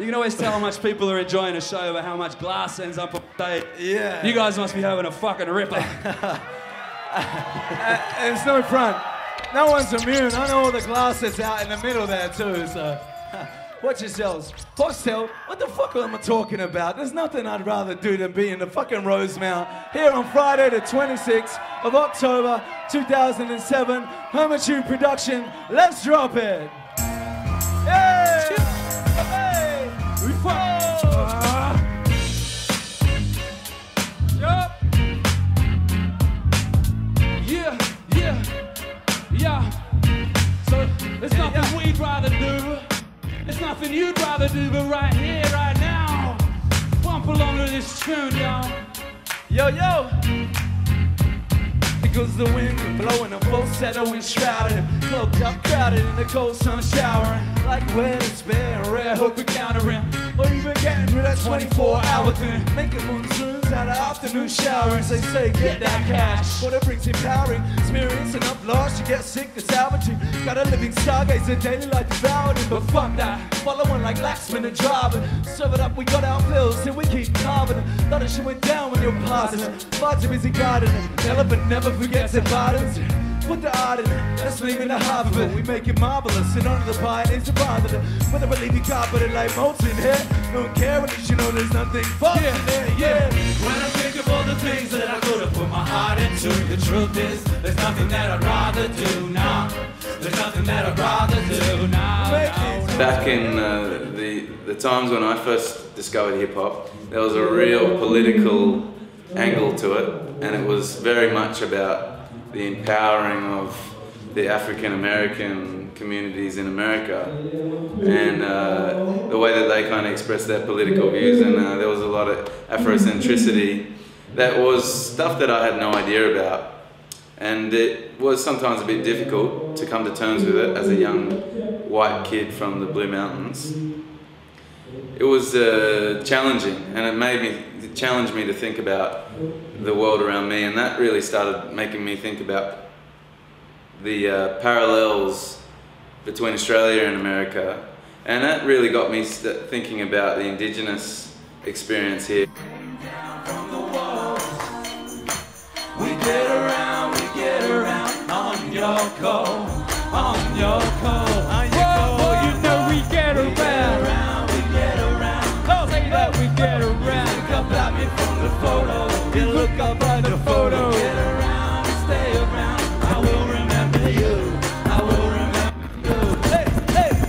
You can always tell how much people are enjoying a show by how much glass ends up on stage. Yeah. You guys must be having a fucking ripper. And it's no front. No one's immune. I know all the glass that's out in the middle there too, so watch yourselves. Foxtel, what the fuck am I talking about? There's nothing I'd rather do than be in the fucking Rosemount here on Friday the 26th of October 2007. Hermitude production. Let's drop it. Hey! Hey! We fuck! Yup! Yeah. So there's nothing we'd rather do. There's nothing you'd rather do, but right here, right now, bump along to this tune, y'all. Yo. Because the wind blowing a falsetto enshrouded, cloaked up, crowded in the cold sun showering. Like where it's bare, rare hook we're countering, or even getting through that 24-hour thing. Making monsoons out of afternoon showers. They say get that cash, what it brings empowering. Experiencing up lost, you get sick to salvaging. Got a living stargazer, daily life devoured it. But fuck that, following like Laxman and driving. Serve it up, we got our pills, and we keep carving it. Thought shit went down when you're passing it. Far too busy guarding it. Elephant never forgets it, bottoms. Put the art in it, let's leave in the half of it. We make it marvelous, and only the pioneers survive it. Whether believe you can't put it like molten here. Don't care at least you know there's nothing false in there, yeah. When I think of all the things that I could have put my heart into, the truth is, there's nothing that I'd rather do now. There's nothing that I'd rather do now. Back in the times when I first discovered hip hop, there was a real political angle to it, and it was very much about the empowering of the African American communities in America, and the way that they kind of expressed their political views, and there was a lot of Afrocentricity that was stuff that I had no idea about, and it was sometimes a bit difficult to come to terms with it as a young white kid from the Blue Mountains. It was challenging, and it challenged me to think about the world around me, and that really started making me think about the parallels between Australia and America, and that really got me thinking about the Indigenous experience here. We get around on your call, on your call, on your call. Well, you know we get around. We get around. Say that we get around. Look up at me from the photo. You look up at the photo. Get around and stay around. I will remember you. I will remember you. Hey,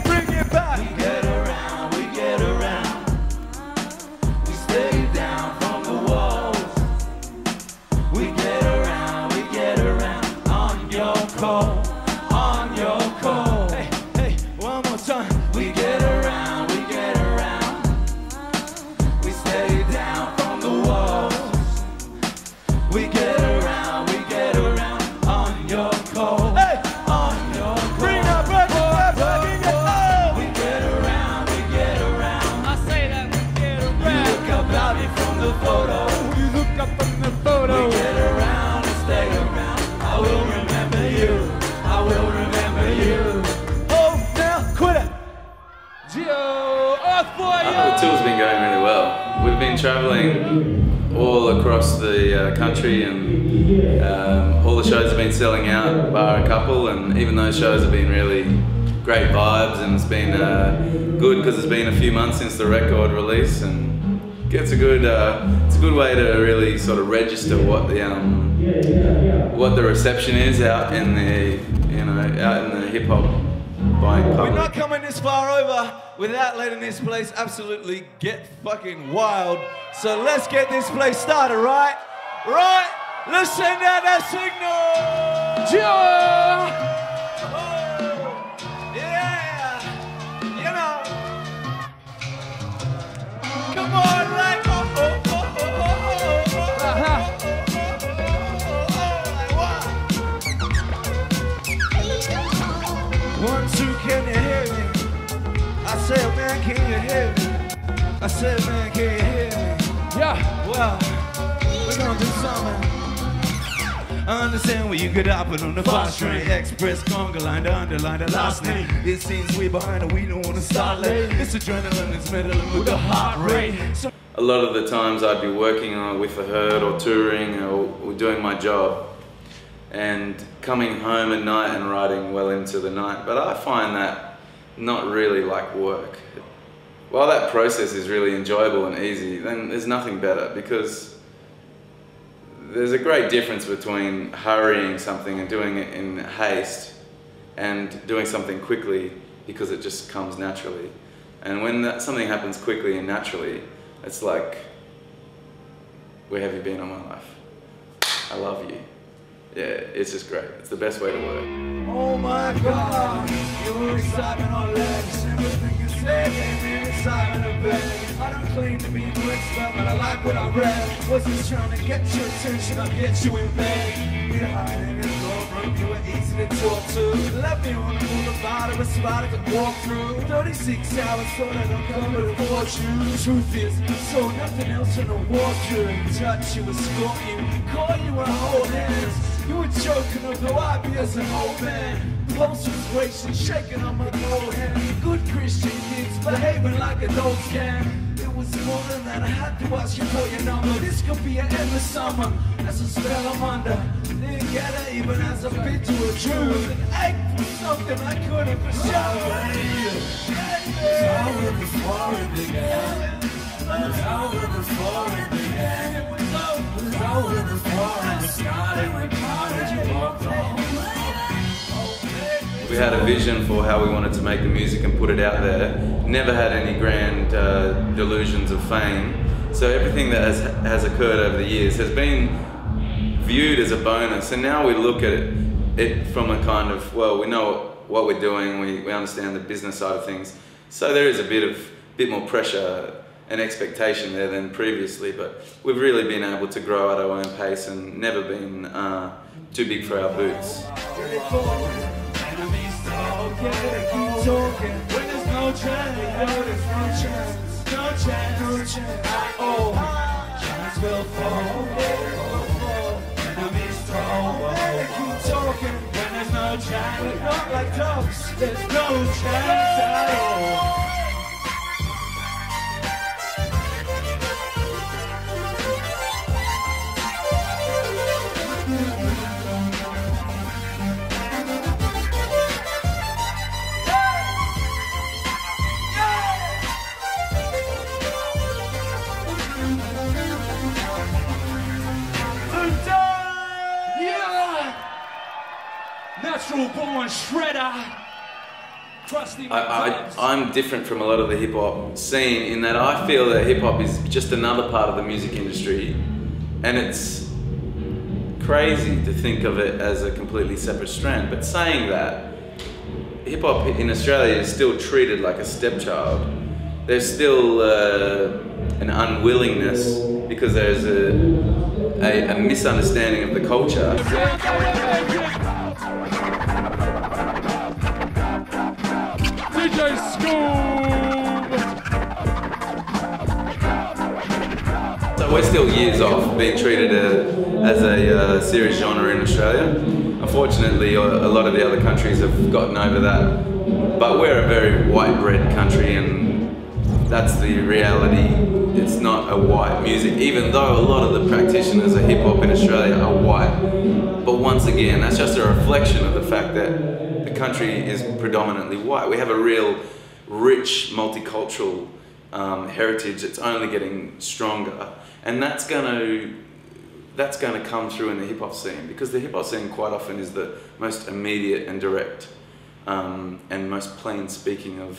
bring it back. We get around. We stay down from the walls. We get around on your call, on your call. Hey, one more time. We get around. We stay down from the walls. We get around on your call. Hey, On your call. bring it back. We get around. I say that we get You around. look up at me from the photo. You look up from the photo. We get around and stay around. I will remember you. I will remember you. Oh, now quit it. Urthboy, The tour's been going really well. We've been travelling all across the country, and all the shows have been selling out, bar a couple, and even those shows have been really great vibes, and it's been good because it's been a few months since the record release, and it's a good way to really sort of register what the reception is out in the hip hop buying We're public. not coming this far over without letting this place absolutely get fucking wild. So let's get this place started, right? Right? Let's send out that signal! yeah. Oh, yeah! You know. Come on, like, oh, oh, oh, oh, oh, oh, Uh-huh. One, two, can you hear me? I said, man, can you hear me? I said, man, can you hear me? Yeah. Well, we're gonna do something. I understand where you get up and on the fast train. Express conga line to underline the last name. It seems way behind and we don't want to start late. It's adrenaline, it's meddling with the heart rate. A lot of the times I'd be working with a herd or touring or doing my job and coming home at night and writing well into the night. But I find that not really like work. While that process is really enjoyable and easy, then there's nothing better, because there's a great difference between hurrying something and doing it in haste and doing something quickly because it just comes naturally. And when something happens quickly and naturally, it's like, where have you been all my life? I love you. Yeah, it's just great. It's the best way to work. Oh my God, you're excitement on legs. Everything you say gave me excitement of bed. I don't claim to be the expert, but I like what I read. Was just trying to get your attention, I'll get you in bed. We're hiding in the room, you were easy to talk to. Left me on the boulevard, it was spot I could walk through. 36 hours, so that I'm coming to fortune. The truth is, so nothing else in the war could touch you, escort you, call you and hold hands. You were joking of though I be as an old man. Close was gracious, shaking on my cold hand. Good Christian kids behaving like adults can. It was more than that, I had to ask you for your number. This could be an endless summer, that's a spell I'm under. Didn't get it even as a bit to a truth. An ache for something I couldn't for sure. It's over before it began. It's over before it began. It's over before it started. We had a vision for how we wanted to make the music and put it out there. Never had any grand delusions of fame. So everything that has occurred over the years has been viewed as a bonus. And now we look at it from a kind of, well, we know what we're doing, we understand the business side of things. So there is a bit more pressure and expectation there than previously, but we've really been able to grow at our own pace and never been too big for our boots. Natural born shredder. I'm different from a lot of the hip hop scene in that I feel that hip hop is just another part of the music industry, and it's crazy to think of it as a completely separate strand. But saying that, hip hop in Australia is still treated like a stepchild. There's still an unwillingness because there's a misunderstanding of the culture. So we're still years off being treated as a serious genre in Australia. Unfortunately, a lot of the other countries have gotten over that. But we're a very white bread country, and that's the reality. It's not a white music, even though a lot of the practitioners of hip hop in Australia are white. But once again, that's just a reflection of the fact that the country is predominantly white. We have a real rich multicultural heritage. It's only getting stronger, and that's going to come through in the hip hop scene, because the hip hop scene quite often is the most immediate and direct and most plain speaking of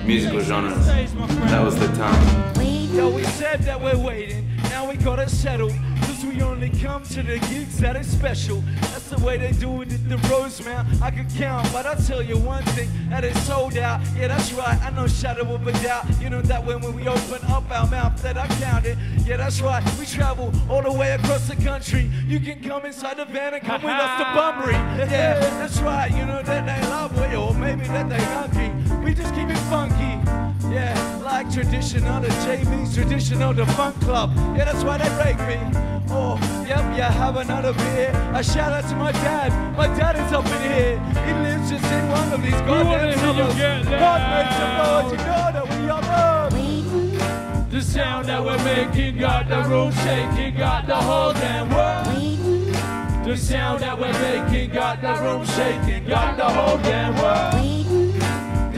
musical genres. That was the time. Yo, we said that we're waiting, now we gotta settle, cause we only come to the gigs that is special. That's the way they do it at the Rosemount. I could count, but I'll tell you one thing, that it's sold out. Yeah, that's right, I know shadow of a doubt. You know that when we open up our mouth that I counted. Yeah, that's right, we travel all the way across the country. You can come inside the van and come with us to Bunbury. Yeah, that's right, you know that they love we, or maybe that they hungry. We just keep it funky. Yeah, like like traditional to JV's traditional to funk club. Yeah, that's why they break me. Oh, yep, yeah, have another beer. A shout out to my dad. My dad is up in here. He lives just in one of these goddamn suburbs. God makes the Lord, you know that we are love. The sound that we're making got the room shaking, got the whole damn world. The sound that we're making got the room shaking, got the whole damn world.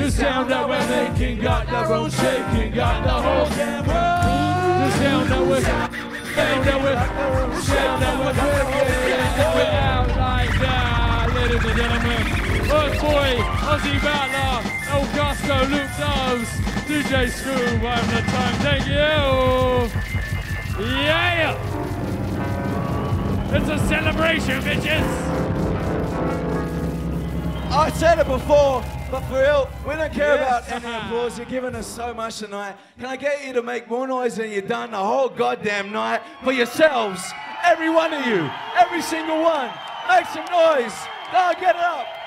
The sound that we're making got the room shaking, got the whole damn world. The sound that we're out like that, ladies and gentlemen. Urthboy, Ozzy Battler, El Gasco, Luke Doves, DJ Scoob, I'm the time. Thank you. Yeah. It's a celebration, bitches. I said it before, but for real, we don't care about any applause. You're giving us so much tonight. Can I get you to make more noise than you've done the whole goddamn night for yourselves? Every one of you, every single one. Make some noise. Go, get it up.